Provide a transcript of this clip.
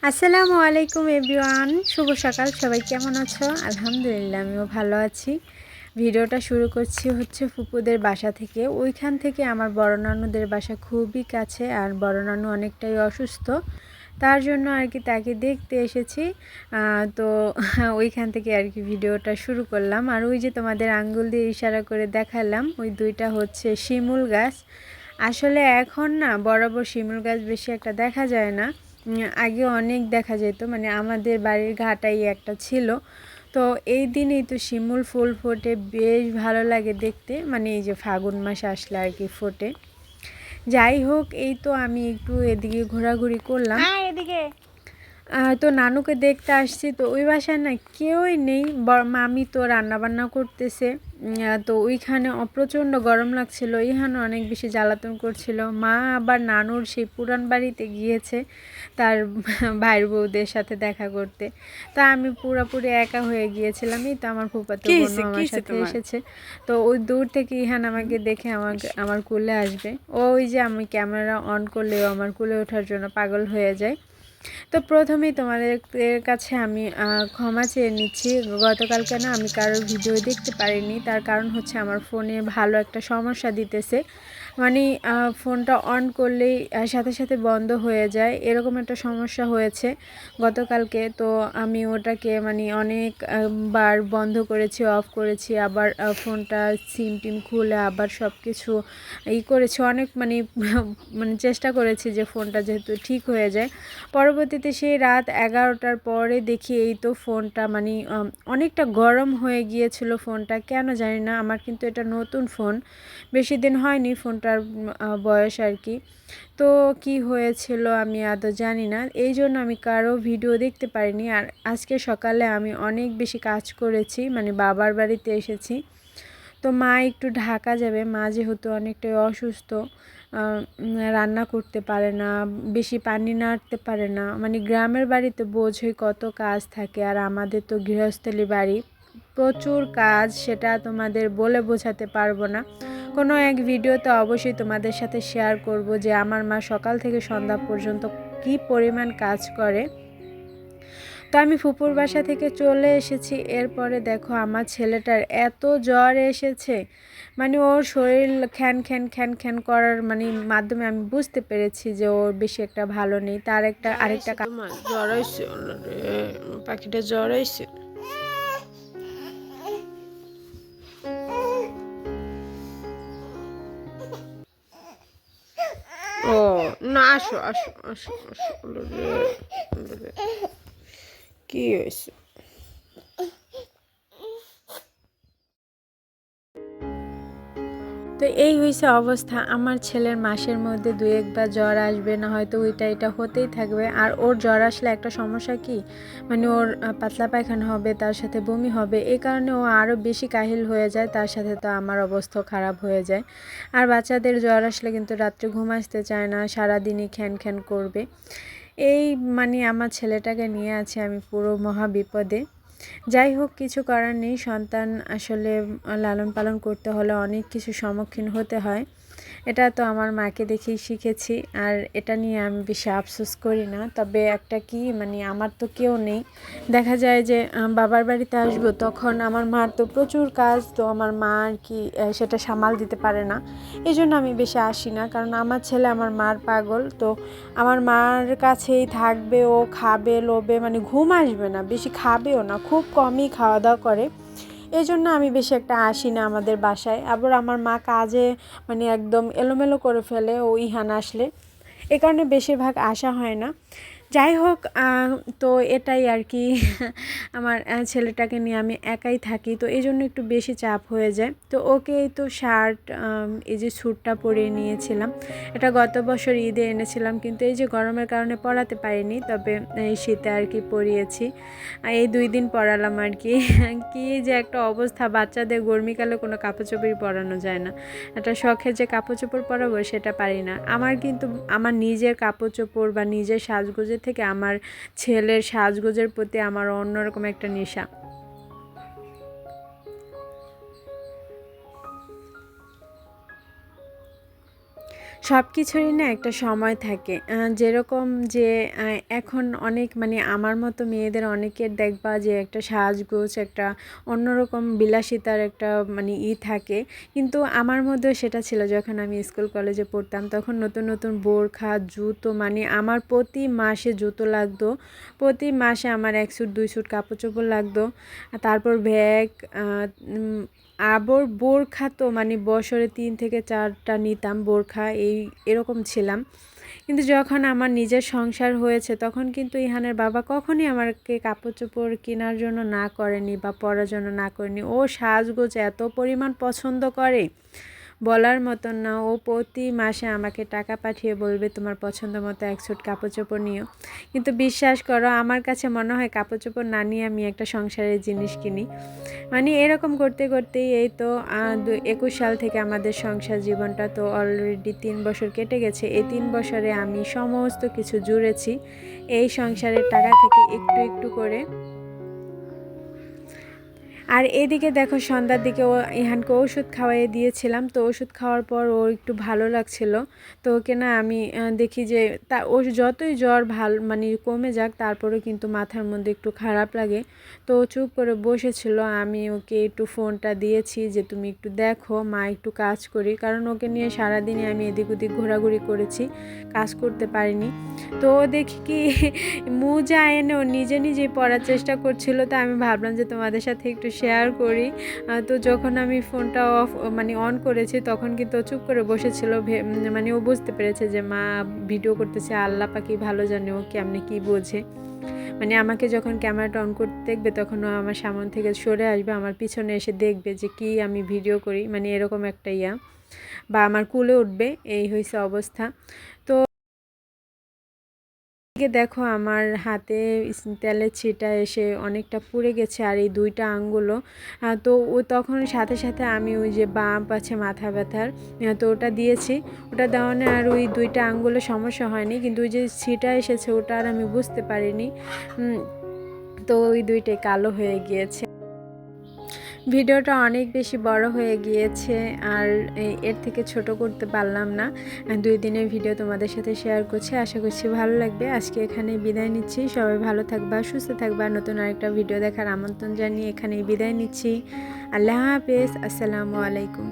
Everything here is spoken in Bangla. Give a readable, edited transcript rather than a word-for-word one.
আসসালামু আলাইকুম এভরিওয়ান, শুভ সকাল। সবাই কেমন আছো? আলহামদুলিল্লাহ, আমিও ভালো আছি। ভিডিওটা শুরু করছি হচ্ছে ফুপুদের বাসা থেকে। ওইখান থেকে আমার বড় নানুদের বাসা খুবই কাছে, আর বড় নানু অনেকটাই অসুস্থ, তার জন্য আর কি তাকে দেখতে এসেছি। তো ওইখান থেকে আর কি ভিডিওটা শুরু করলাম। আর ওই যে তোমাদের আঙ্গুল দিয়ে ইশারা করে দেখালাম, ওই দুইটা হচ্ছে শিমুল গাছ। আসলে এখন না বরাবর শিমুল গাছ বেশি একটা দেখা যায় না। আগে অনেক দেখা যেত, মানে আমাদের বাড়ির ঘাটাই একটা ছিল। তো এই দিনেই তো শিমুল ফুল ফোটে, বেশ ভালো লাগে দেখতে, মানে এই যে ফাগুন মাস আসলে আর কি ফোটে। যাই হোক, এই তো আমি একটু এদিকে ঘোরাঘুরি করলাম। এদিকে তো নানুকে দেখতে আসছি। তো ওই বাসায় না কেউই নেই, মামি তো রান্নাবান্না করতেছে। তো ওইখানে প্রচণ্ড গরম লাগছিল, ইহানো অনেক বেশি জ্বালাতন করছিল। মা আবার নানুর সেই পুরান বাড়িতে গিয়েছে তার ভাইয়ের বউদের সাথে দেখা করতে। তা আমি পুরোপুরি একা হয়ে গিয়েছিলাম। এই তো আমার ফুফাতো বোনও আমার সাথে এসেছে। তো ওই দূর থেকে ইহান আমাকে দেখে আমার কোলে আসবে। ওই যে আমি ক্যামেরা অন করলেও আমার কোলে ওঠার জন্য পাগল হয়ে যায়। তো প্রথমেই তোমাদের কাছে আমি ক্ষমা চেয়ে নিচ্ছি। গতকালকে না আমি কারোর ভিডিও দেখতে পারিনি, তার কারণ হচ্ছে আমার ফোনে ভালো একটা সমস্যা দিতেছে। মানে ফোনটা অন করলেই সাথে সাথে বন্ধ হয়ে যায়, এরকম একটা সমস্যা হয়েছে গতকালকে। তো আমি ওটাকে মানে অনেক বার বন্ধ করেছি, অফ করেছি, আবার ফোনটা সিম টিম খুলে আবার সব কিছু করেছি, অনেক মানে মানে চেষ্টা করেছি যে ফোনটা যেহেতু ঠিক হয়ে যায়। পরবর্তীতে সেই রাত 11টার পরে দেখি এই তো ফোনটা মানে অনেকটা গরম হয়ে গিয়েছিল ফোনটা, কেন জানি না। আমার কিন্তু এটা নতুন ফোন, বেশি দিন হয়নি ফোনটার বয়স আর কি। তো কি হয়েছিল আমি আদৌ জানি না, এই জন্য আমি কারো ভিডিও দেখতে পারিনি। আর আজকে সকালে আমি অনেক বেশি কাজ করেছি, মানে বাবার বাড়িতে এসেছি। তো মা একটু ঢাকা যাবে, মা যেহেতু অনেকটাই অসুস্থ, রান্না করতে পারে না, বেশি পানি নাড়তে পারে না। মানে গ্রামের বাড়িতে বোঝই কত কাজ থাকে, আর আমাদের তো গৃহস্থলী বাড়ি, প্রচুর কাজ, সেটা তোমাদের বলে বোঝাতে পারবো না। কোনো এক ভিডিওতে অবশ্যই তোমাদের সাথে শেয়ার করব যে আমার মা সকাল থেকে সন্ধ্যা পর্যন্ত কি পরিমাণ কাজ করে। তো আমি ফুপুর বাসা থেকে চলে এসেছি। এরপরে দেখো আমার ছেলেটার এত জ্বর এসেছে, মানে ওর শরীর খ্যান খ্যান খ্যান খ্যান করার মানে মাধ্যমে আমি বুঝতে পেরেছি যে ওর বেশি একটা ভালো নেই। তার আরেকটা তোমার জ্বর আইছে রে, পাখিটা জ্বর আইছে। ও না, আসো আসো আসো আসো রে, কি হয়েছে? তো এই হয়েছে অবস্থা। আমার ছেলের মাসের মধ্যে 2-1বার জ্বর আসবে, না হয়তো এটা হতেই থাকবে। আর ওর জ্বর আসলে একটা সমস্যা কি, মানে ওর পাতলা পায়খানা হবে, তার সাথে বমি হবে, এই কারণে ও আরও বেশি কাহিল হয়ে যায়। তার সাথে তো আমার অবস্থা খারাপ হয়ে যায়। আর বাচ্চাদের জ্বর আসলে কিন্তু রাত্রে ঘুম আসতে চায় না, সারাদিনই খ্যান খ্যান করবে। এই মানে আমার ছেলেটাকে নিয়ে আছে আমি পুরো মহা বিপদে। যাই হোক, কিছু করার নেই, সন্তান আসলে লালন পালন করতে হলে অনেক কিছু সম্মুখীন হতে হয়। এটা তো আমার মাকে দেখেই শিখেছি, আর এটা নিয়ে আমি বেশি আফসোস করি না। তবে একটা কি, মানে আমার তো কেউ নেই, দেখা যায় যে বাবার বাড়িতে আসবো, তখন আমার মার তো প্রচুর কাজ, তো আমার মা আর কি সেটা সামাল দিতে পারে না। এই জন্য আমি বেশি আসি না, কারণ আমার ছেলে আমার মার পাগল। তো আমার মার কাছেই থাকবে, ও খাবে লোবে, মানে ঘুম আসবে না, বেশি খাবেও না, খুব কমই খাওয়া দাওয়া করে। এই জন্য আমি বেশি একটা আসি না আমাদের বাসায়। আবার আমার মা কাজে মানে একদম এলোমেলো করে ফেলে ও ইহান আসলে, এ কারণে বেশিরভাগ আসা হয় না। যাই হোক, তো এটাই আর কি আমার ছেলেটাকে নিয়ে আমি একাই থাকি, তো এই জন্য একটু বেশি চাপ হয়ে যায়। তো ওকে এই তো শার্ট, এই যে স্যুটটা পরিয়ে নিয়েছিলাম, এটা গত বছর ঈদে এনেছিলাম, কিন্তু এই যে গরমের কারণে পরাতে পারিনি, তবে এই শীতে আর কি পরিয়েছি। এই 2 দিন পরালাম আর কি। কি যে একটা অবস্থা, বাচ্চাদের গরমিকালে কোনো কাপড় চোপড়ই পরানো যায় না। একটা শখের যে কাপড় চোপড় পরাবো সেটা পারি না। আমার কিন্তু আমার নিজের কাপড় চোপড় বা নিজের সাজগোজের থেকে আমার ছেলের সাজগোজের প্রতি আমার অন্যরকম একটা নেশা। সব কিছুরই না একটা সময় থাকে যেরকম যে এখন অনেক মানে আমার মতো মেয়েদের অনেকের দেখবা যে একটা সাজগোজ একটা অন্যরকম বিলাসিতার একটা মানে থাকে, কিন্তু আমার মধ্যেও সেটা ছিল। যখন আমি স্কুল কলেজে পড়তাম তখন নতুন নতুন বোরখা জুতো মানে আমার প্রতি মাসে জুতো লাগতো, প্রতি মাসে আমার 1 স্যুট 2 স্যুট কাপড় চোপড় লাগতো। তারপর ব্যাগ, আবার বোরখা তো মানে বছরে 3 থেকে 4টা নিতাম বোরখা, এরকম ছিলাম। কিন্তু যখন আমার নিজের সংসার হয়েছে তখন কিন্তু ইহানের বাবা কখনই আমাকে কাপড় চোপড় কেনার জন্য না করেনি বা পরার জন্য না করেনি। ও সাজগোজ এত পরিমাণ পছন্দ করে, বলার মতন না। ও প্রতি মাসে আমাকে টাকা পাঠিয়ে বলবে তোমার পছন্দ মতো 1 স্যুট কাপড় চোপড় নিও। কিন্তু বিশ্বাস করো আমার কাছে মনে হয় কাপড় চোপড় না নিয়ে আমি একটা সংসারের জিনিস কিনি। মানে এরকম করতে করতেই এই তো 21 সাল থেকে আমাদের সংসার জীবনটা তো অলরেডি 3 বছর কেটে গেছে। এই 3 বছরে আমি সমস্ত কিছু জুড়েছি এই সংসারের টাকা থেকে একটু একটু করে। আর এদিকে দেখো সন্ধ্যার দিকে ইহানকে ওষুধ খাওয়াইয়ে দিয়েছিলাম, তো ওষুধ খাওয়ার পর ও একটু ভালো লাগছিল। তো ওকে না আমি দেখি যে ও যতই জ্বর মানে কমে যাক তারপরেও কিন্তু মাথার মধ্যে একটু খারাপ লাগে। তো চুপ করে বসেছিল, আমি ওকে একটু ফোনটা দিয়েছি যে তুমি একটু দেখো, মা একটু কাজ করি, কারণ ওকে নিয়ে সারাদিনে আমি এদিক ওদিক ঘোরাঘুরি করেছি, কাজ করতে পারিনি। তো দেখি কি মোজা এনে ও নিজে নিজেই পড়ার চেষ্টা করছিল, তো আমি ভাবলাম যে তোমাদের সাথে একটু শেয়ার করি। তো যখন আমি ফোনটা মানে অন করেছি তখন কিন্তু ও চুপ করে বসেছিল, মানে ও বুঝতে পেরেছে যে মা ভিডিও করতেছে। আল্লাহ পাকি ভালো জানে ও কেমনে কি বোঝে। মানে আমাকে যখন ক্যামেরাটা অন করতে দেখবে তখন ও আমার সামনে থেকে সরে আসবে, আমার পিছনে এসে দেখবে যে কি আমি ভিডিও করি, মানে এরকম একটা বা আমার কুলে উঠবে, এই হয়েছে অবস্থা। তো এদিকে দেখো আমার হাতে তেলের ছিটা এসে অনেকটা পুড়ে গেছে, আর এই 2টা আঙ্গুলও। তো ও তখন সাথে সাথে আমি ওই যে বাম্প আছে মাথা ব্যথার, তো ওটা দিয়েছি। ওটা দেওয়ানে আর ওই 2টা আঙ্গুলে সমস্যা হয়নি, কিন্তু ওই যে ছিটা এসেছে ওটা আর আমি বুঝতে পারিনি। তো ওই 2টাই কালো হয়ে গিয়েছে। ভিডিওটা অনেক বেশি বড় হয়ে গিয়েছে, আর এর থেকে ছোট করতে পারলাম না। 2 দিনের ভিডিও তোমাদের সাথে শেয়ার করছি, আশা করছি ভালো লাগবে। আজকে এখানে বিদায় নিচ্ছি, সবাই ভালো থাকবা, সুস্থ থাকবা। নতুন আরেকটা ভিডিও দেখার আমন্ত্রণ জানিয়ে এখানেই বিদায় নিচ্ছি। আল্লাহ হাফেজ, আসসালামু আলাইকুম।